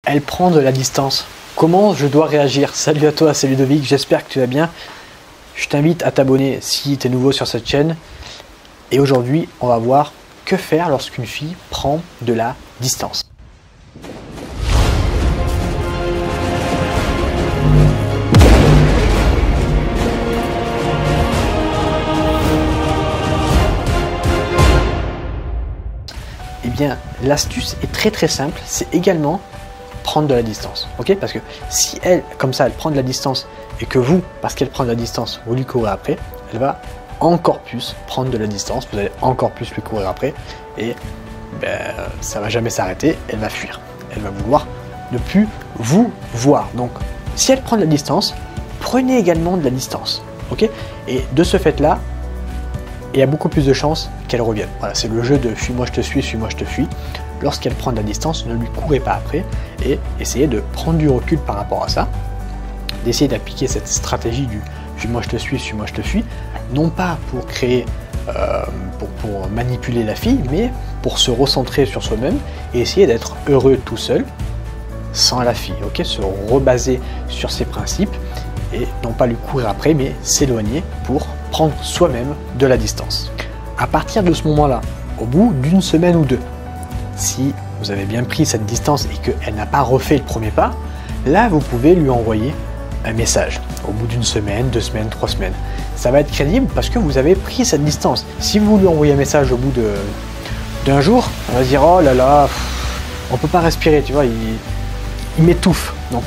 Elle prend de la distance. Comment je dois réagir? Salut à toi, c'est Ludovic, j'espère que tu vas bien. Je t'invite à t'abonner si tu es nouveau sur cette chaîne. Et aujourd'hui, on va voir que faire lorsqu'une fille prend de la distance. Eh bien, l'astuce est très simple, c'est également prendre de la distance, ok? Parce que si elle, comme ça, elle prend de la distance et que vous, parce qu'elle prend de la distance, vous lui courez après, elle va encore plus prendre de la distance, vous allez encore plus lui courir après et ça va jamais s'arrêter, elle va fuir, elle va vouloir ne plus vous voir. Donc, si elle prend de la distance, prenez également de la distance, ok? Et de ce fait-là, il y a beaucoup plus de chances qu'elle revienne. Voilà, c'est le jeu de fuis-moi je te suis, suis-moi je te fuis. Lorsqu'elle prend de la distance, ne lui courez pas après et essayez de prendre du recul par rapport à ça, d'essayer d'appliquer cette stratégie du fuis-moi je te suis, suis-moi je te fuis, non pas pour créer, pour manipuler la fille, mais pour se recentrer sur soi-même et essayer d'être heureux tout seul, sans la fille, ok? Se rebaser sur ses principes et non pas lui courir après, mais s'éloigner pour prendre soi-même de la distance. À partir de ce moment-là, au bout d'une semaine ou deux, si vous avez bien pris cette distance et qu'elle n'a pas refait le premier pas, là vous pouvez lui envoyer un message au bout d'une semaine, 2 semaines, 3 semaines. Ça va être crédible parce que vous avez pris cette distance. Si vous lui envoyez un message au bout d'un jour, on va se dire oh là là, on peut pas respirer, tu vois, il m'étouffe. Donc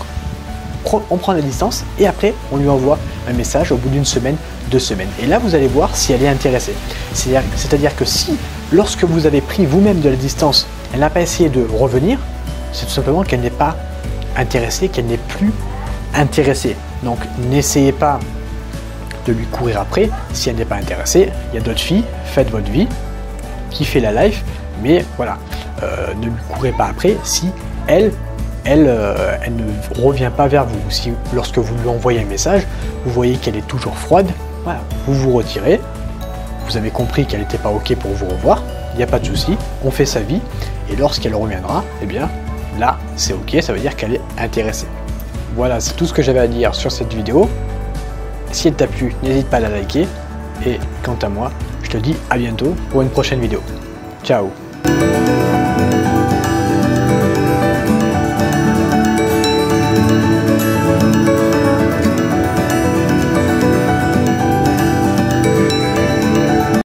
on prend la distance et après on lui envoie un message au bout d'une semaine, 2 semaines. Et là vous allez voir si elle est intéressée. C'est-à-dire que si lorsque vous avez pris vous-même de la distance, elle n'a pas essayé de revenir, c'est tout simplement qu'elle n'est pas intéressée, qu'elle n'est plus intéressée. Donc n'essayez pas de lui courir après si elle n'est pas intéressée. Il y a d'autres filles, faites votre vie, kiffez la life, mais voilà, ne lui courez pas après si elle ne revient pas vers vous. Si lorsque vous lui envoyez un message, vous voyez qu'elle est toujours froide, voilà, vous vous retirez, vous avez compris qu'elle n'était pas ok pour vous revoir, il n'y a pas de souci, on fait sa vie, et lorsqu'elle reviendra, eh bien là c'est ok, ça veut dire qu'elle est intéressée. Voilà, c'est tout ce que j'avais à dire sur cette vidéo. Si elle t'a plu, n'hésite pas à la liker, et quant à moi, je te dis à bientôt pour une prochaine vidéo. Ciao!